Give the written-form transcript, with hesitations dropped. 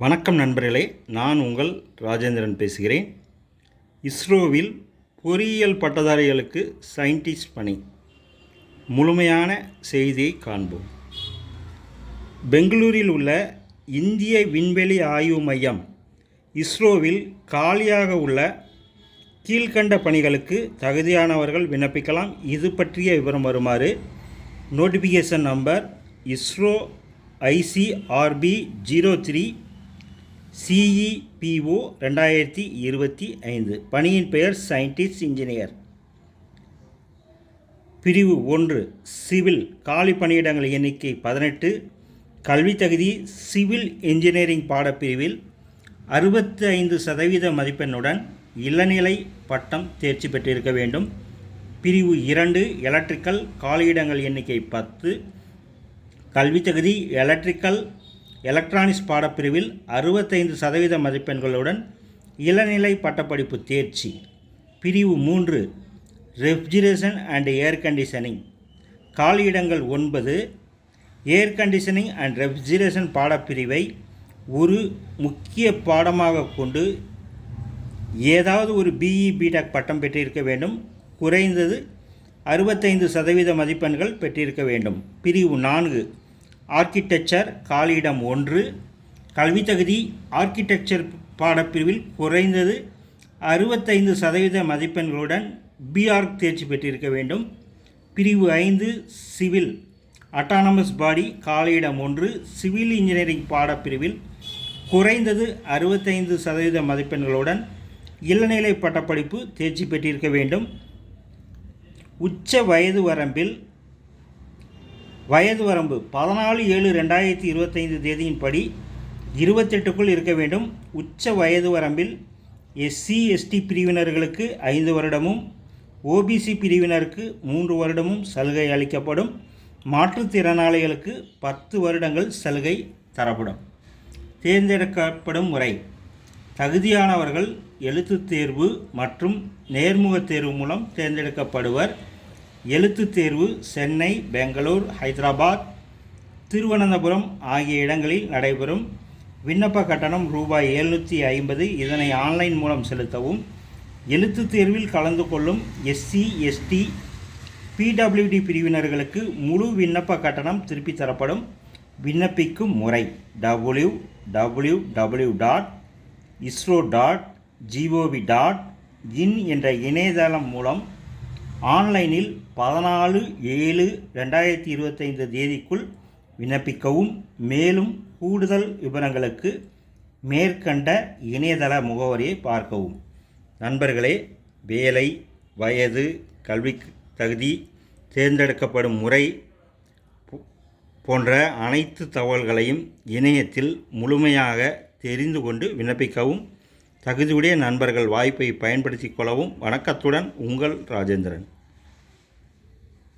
வணக்கம் நண்பர்களே, நான் உங்கள் ராஜேந்திரன் பேசுகிறேன். இஸ்ரோவில் பொறியியல் பட்டதாரிகளுக்கு சயின்டிஸ்ட் பணி. முழுமையான செய்தியை காண்போம். பெங்களூரில் உள்ள இந்திய விண்வெளி ஆய்வு மையம் இஸ்ரோவில் காலியாக உள்ள கீழ்கண்ட பணிகளுக்கு தகுதியானவர்கள் விண்ணப்பிக்கலாம். இது பற்றிய விவரம் வருமாறு. Notification number ISRO ICRB 03 CEPO 2025. பணியின் பெயர் சயின்டிஸ்ட் இன்ஜினியர். பிரிவு 1 சிவில். காலி பணியிடங்கள் எண்ணிக்கை 18. கல்வி தகுதி சிவில் இன்ஜினியரிங் பாடப்பிரிவில் 65% மதிப்பெண்ணுடன் இளநிலை பட்டம் தேர்ச்சி பெற்றிருக்க வேண்டும். பிரிவு 2 எலக்ட்ரிக்கல். காலியிடங்கள் எண்ணிக்கை 10. கல்வி தகுதி எலக்ட்ரானிக்ஸ் பாடப்பிரிவில் 65% மதிப்பெண்களுடன் இளநிலை பட்டப்படிப்பு தேர்ச்சி. பிரிவு 3 ரெஃப்ரிஜரேஷன் அண்ட் ஏர் கண்டிஷனிங். காலியிடங்கள் 9. ஏர் கண்டிஷனிங் அண்ட் ரெஃப்ரிஜரேஷன் பாடப்பிரிவை ஒரு முக்கிய பாடமாக கொண்டு ஏதாவது ஒரு BE BTech பட்டம் பெற்றிருக்க வேண்டும். குறைந்தது 65% மதிப்பெண்கள் பெற்றிருக்க வேண்டும். பிரிவு 4 ஆர்க்கிடெக்சர். காலியிடம் 1. கல்வி தகுதி ஆர்க்கிடெக்சர் பாடப்பிரிவில் குறைந்தது 65% மதிப்பெண்களுடன் BArch தேர்ச்சி பெற்றிருக்க வேண்டும். பிரிவு 5 சிவில். Autonomous body. காலியிடம் 1. சிவில் இன்ஜினியரிங் பாடப்பிரிவில் குறைந்தது 65% மதிப்பெண்களுடன் இளநிலை பட்டப்படிப்பு தேர்ச்சி பெற்றிருக்க வேண்டும். உச்ச வயது வரம்பு 14/7/2025 தேதியின்படி 28க்குள் இருக்க வேண்டும். உச்ச வயது வரம்பில் SC/ST பிரிவினர்களுக்கு 5 வருடமும் OBC பிரிவினருக்கு 3 வருடமும் சலுகை அளிக்கப்படும். மாற்றுத்திறனாளிகளுக்கு 10 வருடங்கள் சலுகை தரப்படும். தேர்ந்தெடுக்கப்படும் முறை. தகுதியானவர்கள் எழுத்துத் தேர்வு மற்றும் நேர்முகத் தேர்வு மூலம் தேர்ந்தெடுக்கப்படுவர். எழுத்துத் தேர்வு சென்னை, பெங்களூர், ஹைதராபாத், திருவனந்தபுரம் ஆகிய இடங்களில் நடைபெறும். விண்ணப்ப கட்டணம் ரூபாய் 750. இதனை ஆன்லைன் மூலம் செலுத்தவும். எழுத்துத் தேர்வில் கலந்து கொள்ளும் SC/ST PWD பிரிவினர்களுக்கு முழு விண்ணப்ப கட்டணம் திருப்பி தரப்படும். விண்ணப்பிக்கும் முறை www.isro.gov.in என்ற இணையதளம் மூலம் ஆன்லைனில் 14/7/2025 தேதிக்குள் விண்ணப்பிக்கவும். மேலும் கூடுதல் விவரங்களுக்கு மேற்கண்ட இணையதள முகவரியை பார்க்கவும். நண்பர்களே, வேலை, வயது, கல்வி தகுதி, தேர்ந்தெடுக்கப்படும் முறை போன்ற அனைத்து தகவல்களையும் இணையத்தில் முழுமையாக தெரிந்து கொண்டு விண்ணப்பிக்கவும். தகுதியுடைய நண்பர்கள் வாய்ப்பை பயன்படுத்திக் கொள்ளவும். வணக்கத்துடன் உங்கள் ராஜேந்திரன்.